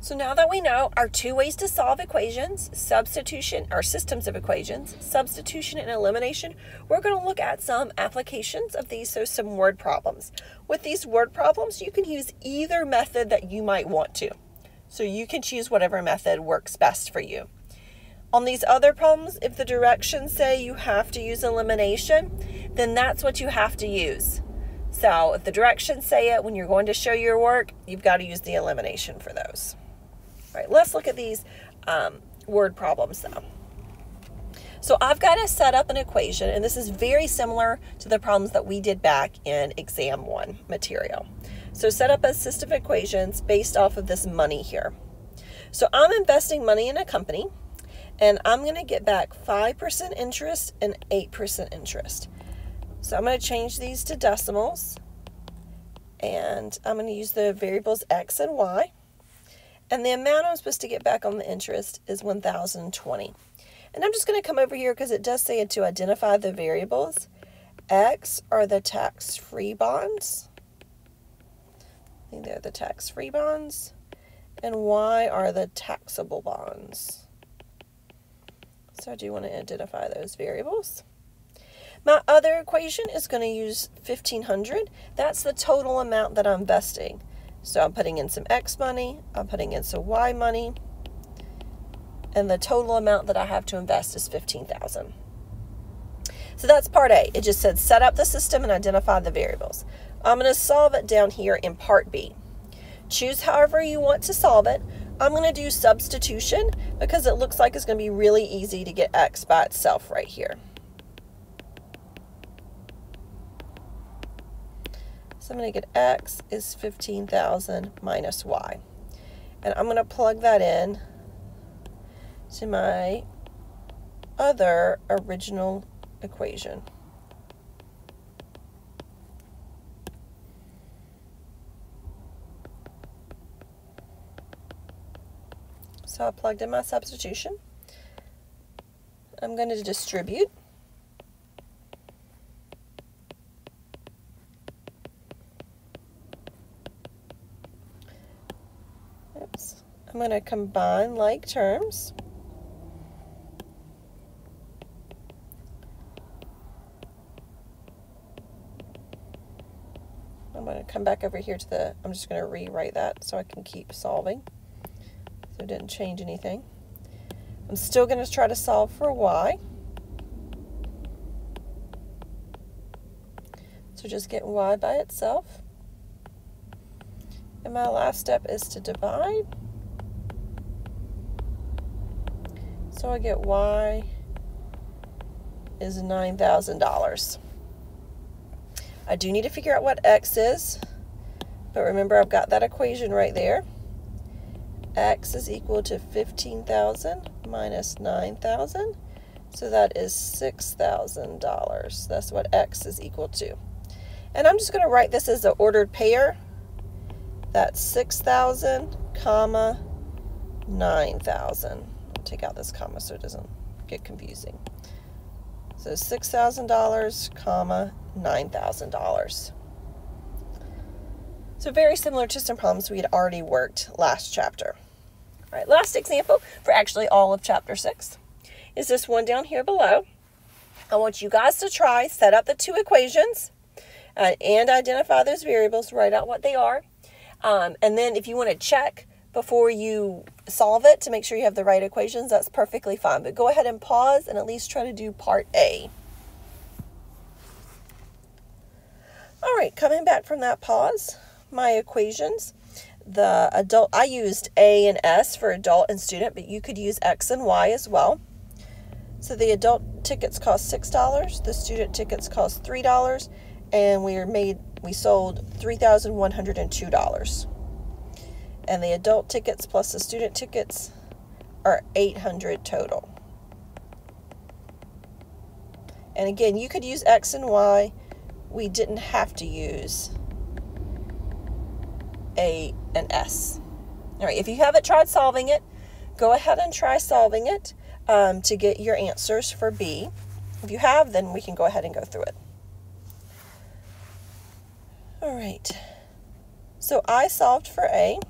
So now that we know our two ways to solve equations, substitution, or systems of equations, substitution and elimination, we're going to look at some applications of these, so some word problems. With these word problems, you can use either method that you might want to. So you can choose whatever method works best for you. On these other problems, if the directions say you have to use elimination, then that's what you have to use. So if the directions say it when you're going to show your work, you've got to use the elimination for those. All right, let's look at these word problems though. So I've got to set up an equation, and this is very similar to the problems that we did back in exam 1 material. So set up a system of equations based off of this money here. So I'm investing money in a company, and I'm going to get back 5% interest and 8% interest. So I'm going to change these to decimals, and I'm going to use the variables x and y. And the amount I'm supposed to get back on the interest is $1,020. And I'm just going to come over here because it does say to identify the variables. X are the tax-free bonds. I think they're the tax-free bonds. And Y are the taxable bonds. So I do want to identify those variables. My other equation is going to use 1,500. That's the total amount that I'm investing. So I'm putting in some X money, I'm putting in some Y money, and the total amount that I have to invest is $15,000. So that's part A. It just said set up the system and identify the variables. I'm going to solve it down here in part B. Choose however you want to solve it. I'm going to do substitution because it looks like it's going to be really easy to get X by itself right here. So I'm going to get X is 15,000 minus Y. And I'm going to plug that in to my other original equation. So I plugged in my substitution. I'm going to distribute. I'm going to combine like terms. I'm going to come back over here to I'm just going to rewrite that so I can keep solving. So it didn't change anything. I'm still going to try to solve for Y. So just get Y by itself. And my last step is to divide. So I get Y is $9,000. I do need to figure out what X is, but remember I've got that equation right there. X is equal to 15,000 minus 9,000, so that is $6,000. That's what X is equal to. And I'm just going to write this as an ordered pair. That's 6,000, comma, 9,000. Take out this comma so it doesn't get confusing. So $6,000, comma, $9,000. So very similar to some problems we had already worked last chapter. All right, last example for actually all of chapter 6 is this one down here below. I want you guys to try, set up the two equations and identify those variables, write out what they are. And then if you want to check before you solve it to make sure you have the right equations, that's perfectly fine. But go ahead and pause and at least try to do part A. All right, coming back from that pause, my equations, the adult, I used A and S for adult and student, but you could use X and Y as well. So the adult tickets cost $6, the student tickets cost $3, and we sold $3,102. And the adult tickets plus the student tickets are $800 total. And again, you could use X and Y. We didn't have to use A and S. All right, if you haven't tried solving it, go ahead and try solving it to get your answers for B. If you have, then we can go ahead and go through it. All right, so I solved for A.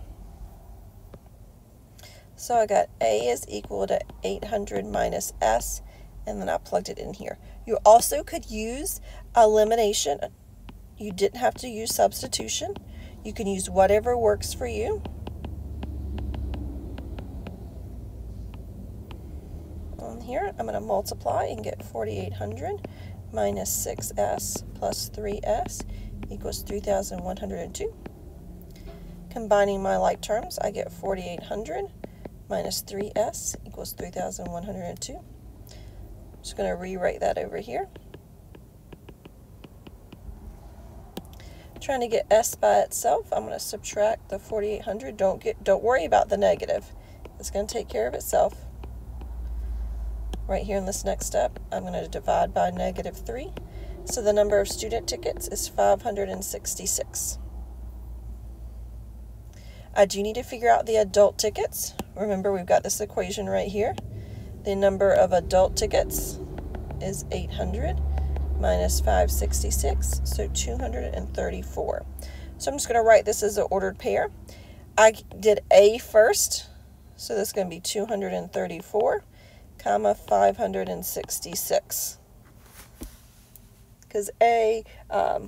So I got A is equal to 800 minus S, and then I plugged it in here. You also could use elimination. You didn't have to use substitution. You can use whatever works for you. On here, I'm going to multiply and get 4,800 minus 6S plus 3S equals 3,102. Combining my like terms, I get 4,800 minus 3S equals 3,102. I'm just going to rewrite that over here. Trying to get S by itself, I'm going to subtract the 4,800. Don't worry about the negative. It's going to take care of itself. Right here in this next step, I'm going to divide by -3. So the number of student tickets is 566. I do need to figure out the adult tickets. Remember, we've got this equation right here. The number of adult tickets is 800 minus 566, so 234. So I'm just going to write this as an ordered pair. I did A first, so this is going to be 234, comma 566. Because A I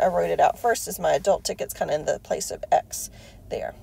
wrote it out first as my adult tickets, kind of in the place of X there.